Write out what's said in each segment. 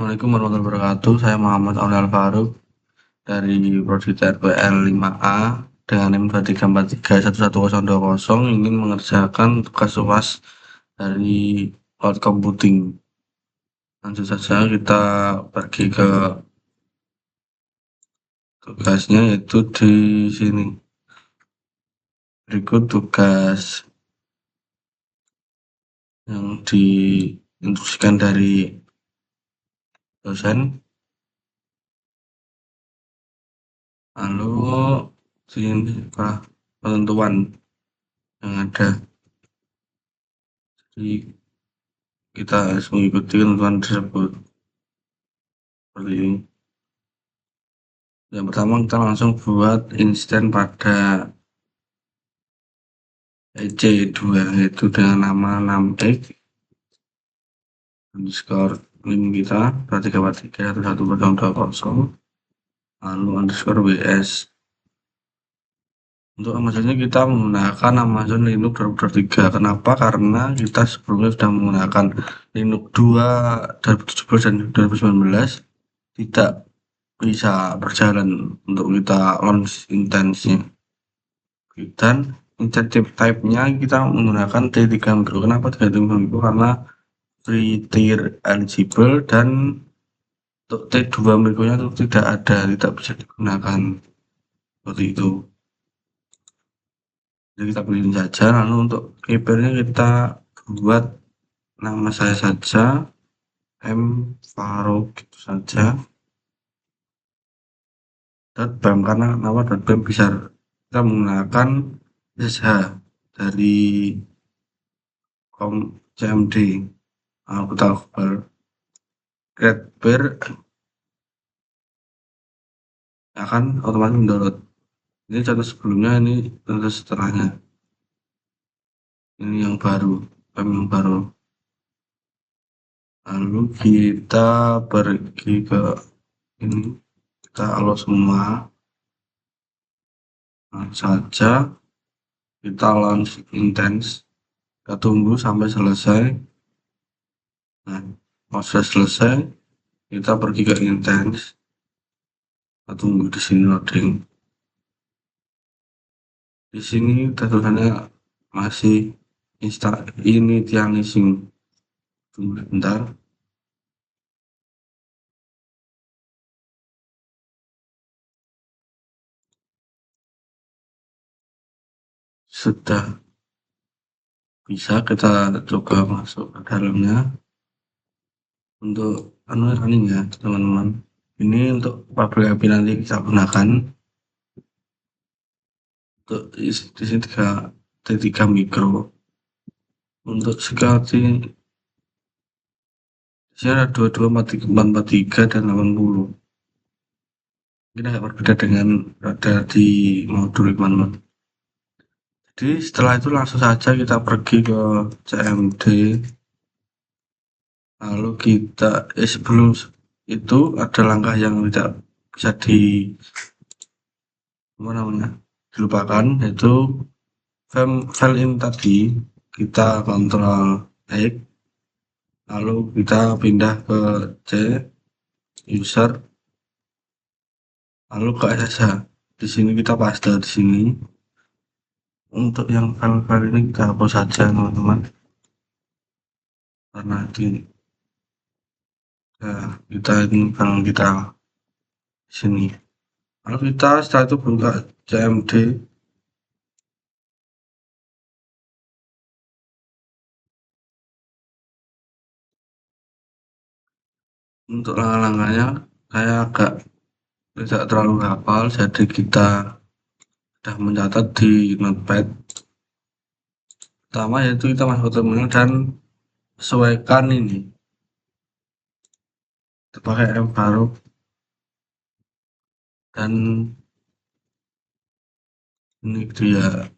Assalamualaikum warahmatullahi wabarakatuh. Saya Muhammad Aunel Faruk dari Prodi TRPL 5A dengan NIM 234311020 ingin mengerjakan tugas UAS dari cloud computing. Langsung saja kita pergi ke tugasnya, yaitu di sini. Berikut tugas yang diinstruksikan dari dosen. Lalu sini penentuan yang ada. Jadi kita harus mengikuti ketentuan tersebut seperti ini. Yang pertama kita langsung buat instan pada EC2, yaitu dengan nama 6x underscore link kita 23431120, lalu underscore WS. Untuk Amazonnya kita menggunakan Amazon Linux 2023. Kenapa? Karena kita sebelumnya sudah menggunakan Linux 2 2017 dan 2019, tidak bisa berjalan untuk kita launch intensnya. Dan incentive type-nya kita menggunakan T3 Micro. Kenapa T3 Micro? Karena free tier eligible, dan untuk T2 Micro-nya itu tidak ada, tidak bisa digunakan seperti itu. Jadi kita pilih saja. Lalu untuk keypairnya kita buat nama saya saja, M Faruk, gitu saja. .bam, karena nama .bam bisa kita menggunakan SH dari CMD Kota Akbar. Grade akan otomatis mendownload. Ini contoh sebelumnya, ini contoh setelahnya. Ini yang baru, yang baru. Lalu kita pergi ke ini, kita allow semua. Nah, saja kita launch intense. Kita tunggu sampai selesai. Nah, kalau sudah selesai, kita pergi ke intense. Kita tunggu di sini loading. Di sini tulisannya masih initializing. Tunggu sebentar. Sudah bisa, kita coba masuk ke dalamnya. Untuk running ya teman-teman. Ini untuk public IP nanti kita gunakan. Untuk di sini T3 Micro. Untuk security di sini ada 22, 443 dan 80. Ini agak berbeda dengan ada di modul teman-teman. Jadi setelah itu langsung saja kita pergi ke CMD. Lalu kita sebelum itu ada langkah yang tidak bisa dilupakan, yaitu file in tadi kita kontrol X, lalu kita pindah ke C user, lalu ke SSH. Di sini kita paste di sini. Untuk yang file-file ini kita hapus saja teman-teman, karena di kita ini file kita di sini. Lalu kita setelah itu buka CMD. Untuk langkah-langkahnya saya agak tidak terlalu hafal, jadi kita sudah mencatat di notepad. Pertama yaitu kita masuk ke terminal dan sesuaikan ini, kita pakai M Faruk, dan ini dia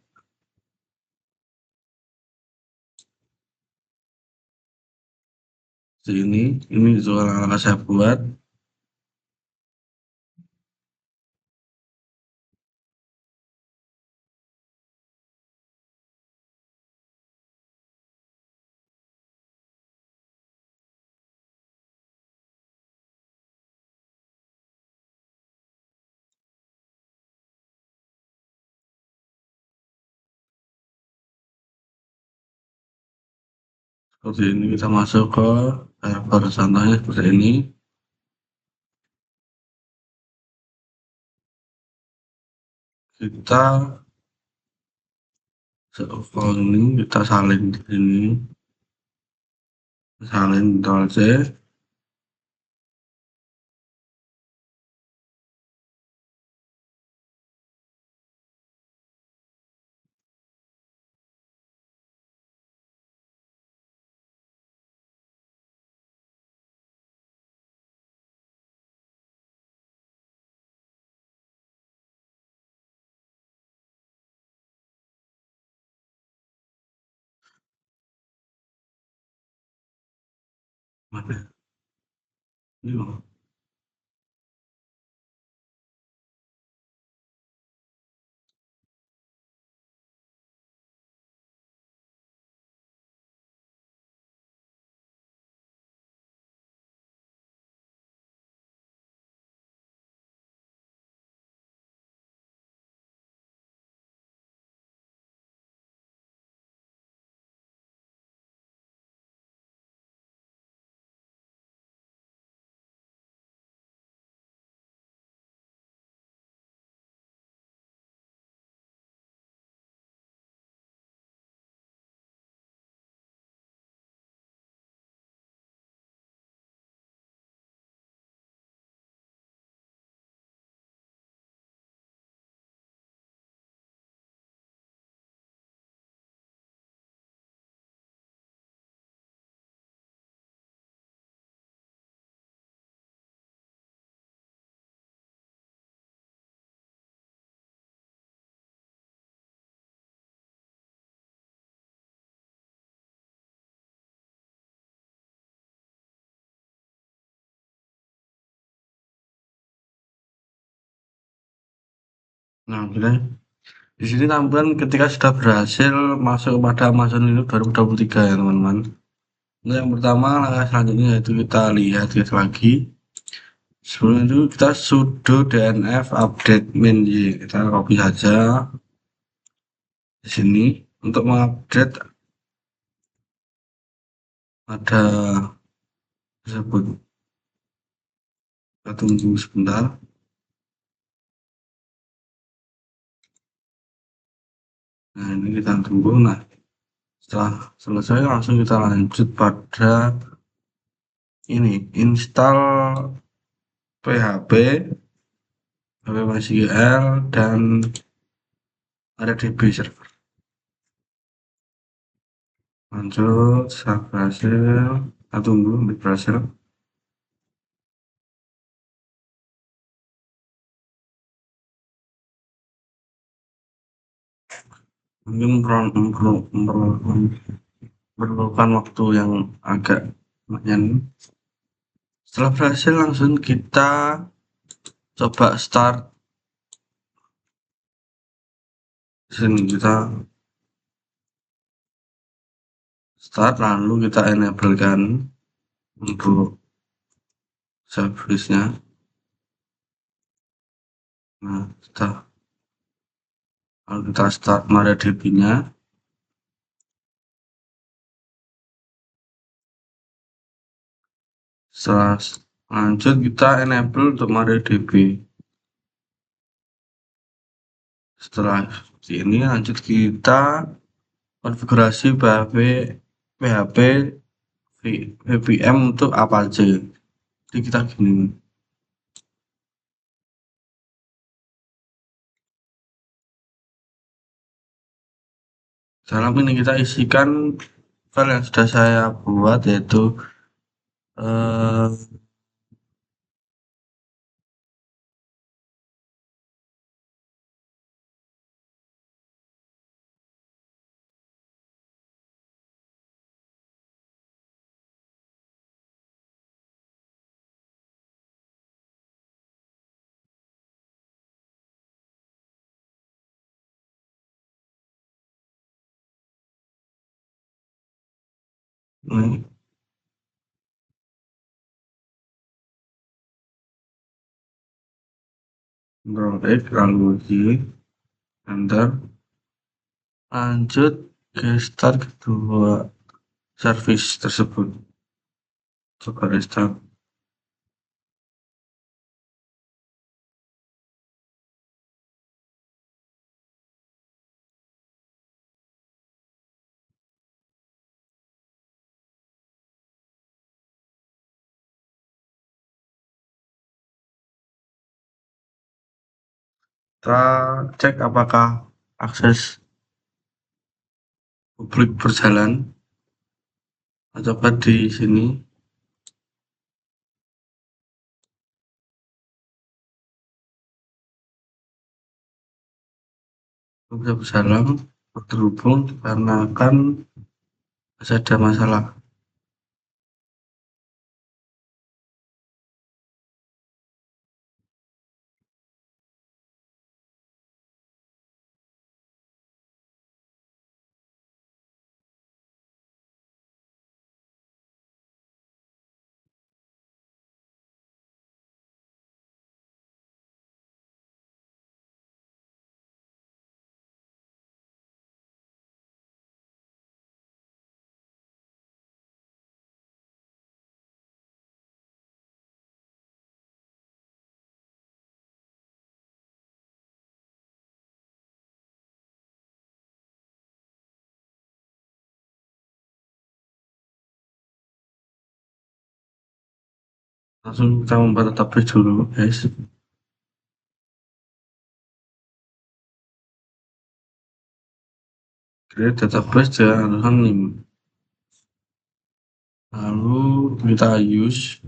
ini soal langkah saya buat. Seperti ini kita masuk ke server, contohnya seperti ini. Kita kalau ini kita salin di sini, salin Ctrl C. Mana? Ini loh. Nah, kita di sini tampilan ketika sudah berhasil masuk kepada Amazon Linux 2023 ya teman-teman. Nah, yang pertama langkah selanjutnya yaitu kita lihat lagi. Sebelum itu kita sudo dnf update min y. Kita copy saja di sini untuk mengupdate ada tersebut. Kita tunggu sebentar. Nah, ini kita tunggu. Nah, setelah selesai langsung kita lanjut pada ini install PHP, PHP-MySQL dan MariaDB server. Lanjut, setelah berhasil, kita tunggu untuk berhasil. Mungkin memerlukan waktu yang agak lumayan. Setelah berhasil langsung kita coba start. Sini kita start lalu kita enable kan untuk service-nya. Nah, lalu kita start MariaDB-nya. Setelah lanjut kita enable untuk MariaDB. Setelah ini lanjut kita konfigurasi PHP VPM untuk Apache. Jadi kita gini. Dalam ini kita isikan file yang sudah saya buat yaitu eh, ini Ctrl X lalu di enter lanjut ke start kedua servis tersebut. Coba restart. Kita cek apakah akses publik berjalan. Kita coba di sini. Bisa berjalan terhubung karena kan masih ada masalah. Langsung kita membuat database dulu, guys. Create database dengan name. Lalu kita use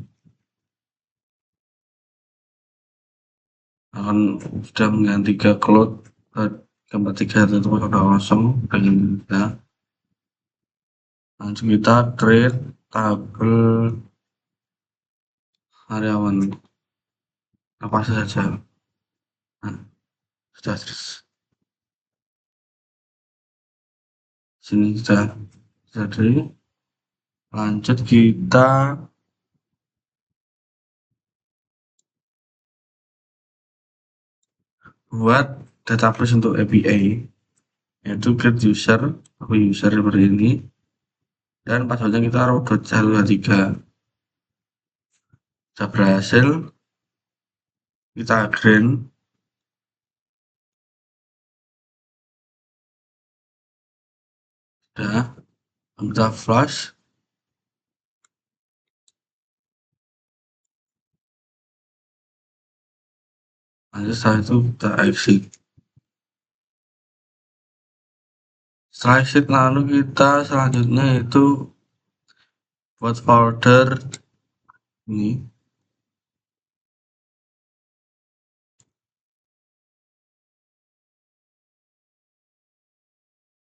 akan sudah mengganti ke cloud gambar 3.1.0 dengan kita. Langsung kita create tabel karyawan apa saja. Nah, sudah sini sudah jadi. Lanjut kita buat database untuk API, yaitu get user seperti ini, dan passwordnya kita root.123. Sudah berhasil, kita green, sudah, kita flash, lanjut setelah itu kita exit. Setelah exit, lalu kita selanjutnya itu buat folder ini.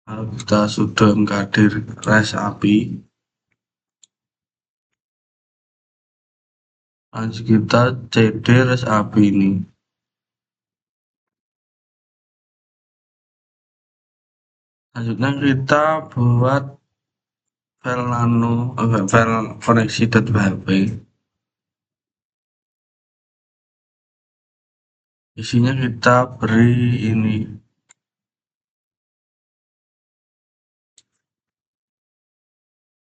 Lalu kita sudah mengkadir REST API. Lanjut kita cd REST API ini. Selanjutnya kita buat file koneksi.php. Isinya kita beri ini.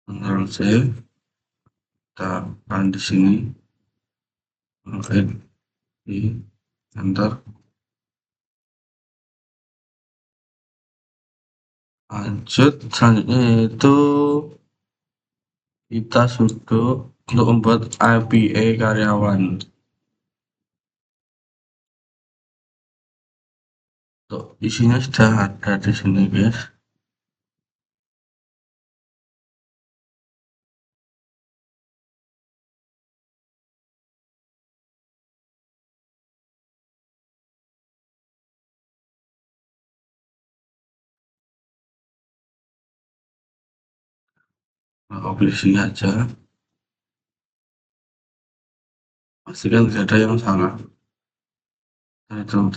Ctrl C. Kita run di sini. Oke. Enter. Lanjut selanjutnya itu kita sudo untuk membuat API karyawan. Untuk isinya sudah ada di sini, guys. Nah, copy di sini aja. Pastikan tidak ada yang salah. Nah, itu.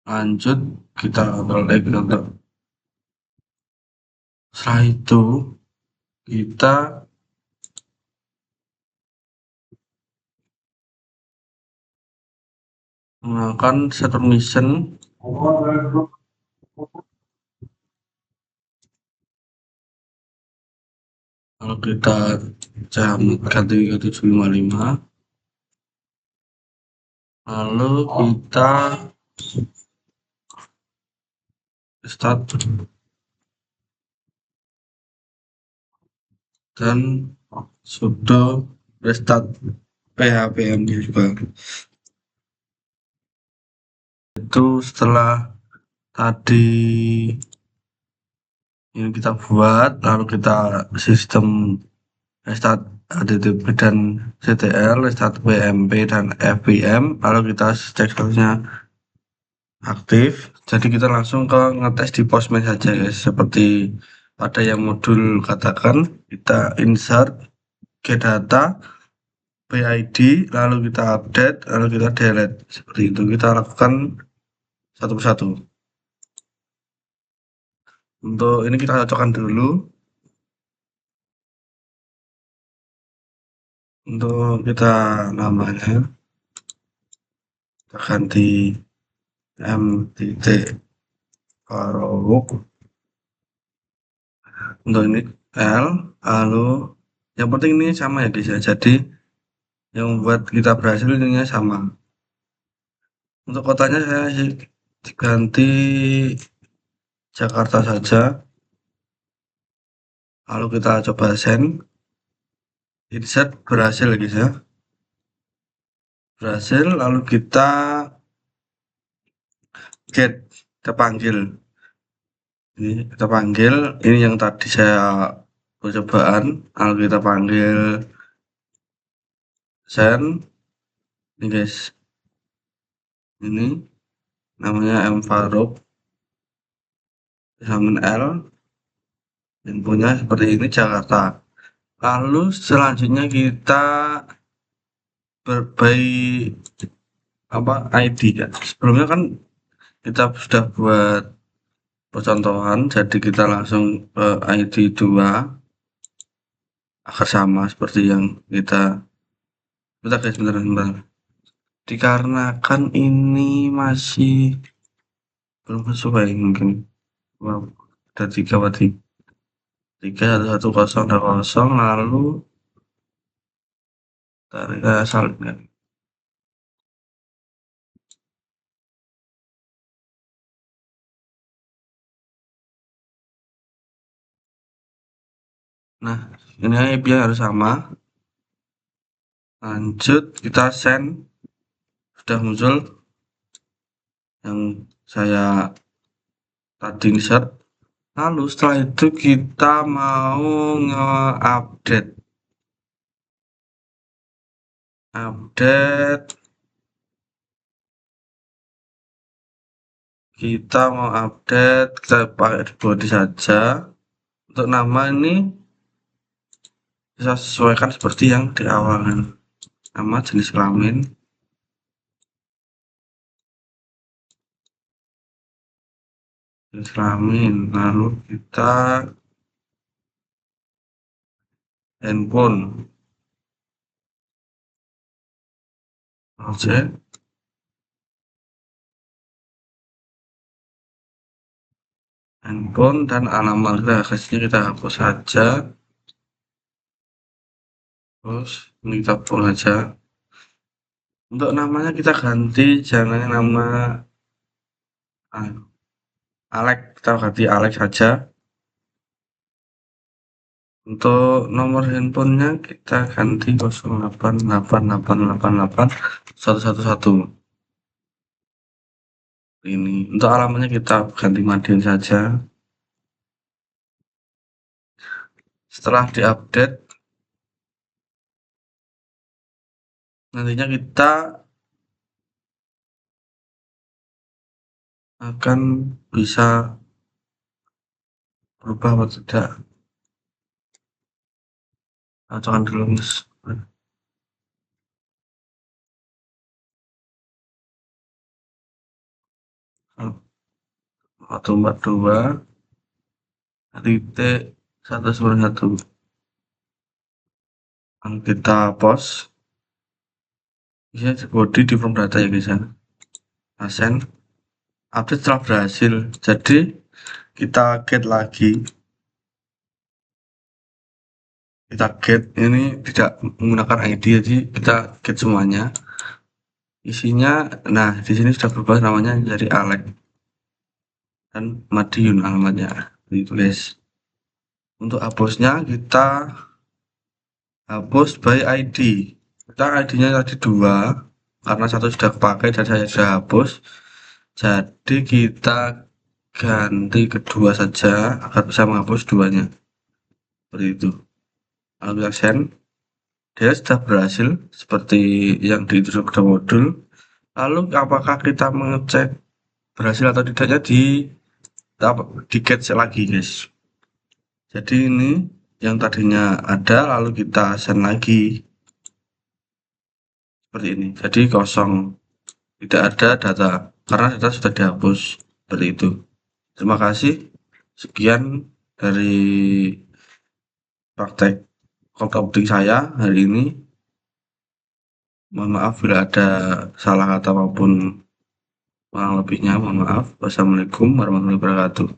Lanjut kita Ctrl X untuk. Setelah itu kita melakukan set permission Lalu kita ganti ke 755, lalu kita start dan sudo restart phpm juga. Itu setelah tadi yang kita buat, lalu kita sistem restart HTTP dan CTL, restart PMP dan FPM, lalu kita cek statusnya aktif. Jadi kita langsung ke ngetes di Postman saja guys, seperti pada yang modul katakan, kita insert get data PID, lalu kita update, lalu kita delete. Seperti itu kita lakukan satu persatu. Untuk ini kita cocokkan dulu. Untuk kita namanya kita ganti m titik Farouk. Untuk ini L, lalu yang penting ini sama ya guys ya. Jadi yang membuat kita berhasil ininya sama. Untuk kotanya saya ganti Jakarta saja. Lalu kita coba send. Insert berhasil guys ya. Berhasil, lalu kita get, kita panggil. Ini kita panggil, ini yang tadi saya percobaan, lalu kita panggil send. Ini guys, ini namanya M Farouk, dengan L, infonya seperti ini Jakarta. Lalu selanjutnya kita ID ya. Sebelumnya kan kita sudah buat percontohan, jadi kita langsung ke ID 2 agar sama seperti yang kita guys, bentar. Dikarenakan ini masih belum sesuai mungkin. Wow, ada 3 berarti. 3 11 0 lalu tarik salin. Nah, ini IP harus sama. Lanjut kita send, sudah muncul yang saya tadi insert. Lalu setelah itu kita mau nge-update. Kita mau update, kita pakai body saja. Untuk nama ini bisa sesuaikan seperti yang di awal kan. Nama, jenis kelamin. Jenis kelamin, lalu kita handphone. Oke. Handphone dan alamat kita hapus saja. Terus ini kita buang aja. Untuk namanya kita ganti, jangan nama Alex, kita ganti Alex saja. Untuk nomor handphonenya kita ganti 0888881111. Ini untuk alamatnya kita ganti Madiun saja. Setelah diupdate, nantinya kita akan bisa berubah atau tidak. Cocokan dulu mas. 142 titik 191. Kita post. Bisa body di form data ya guys ya. Send. Update telah berhasil. Jadi kita get lagi. kita get ini tidak menggunakan ID, jadi kita get semuanya. Isinya, nah di sini sudah berubah namanya jadi Alex dan Madiun alamatnya ditulis. Untuk hapusnya kita hapus by ID. Kita ID-nya tadi 2 karena satu sudah kepakai dan saya sudah hapus. Jadi kita ganti kedua saja agar bisa menghapus duanya. Seperti itu. Lalu kita send. Dia sudah berhasil seperti yang di instruksi modul. Lalu apakah kita mengecek berhasil atau tidaknya di get lagi, guys. Jadi ini yang tadinya ada lalu kita send lagi seperti ini. Jadi kosong, tidak ada data karena data sudah dihapus seperti itu. Terima kasih. Sekian dari praktek coding saya hari ini. Mohon maaf bila ada salah kata maupun kurang lebihnya, mohon maaf. Wassalamualaikum warahmatullahi wabarakatuh.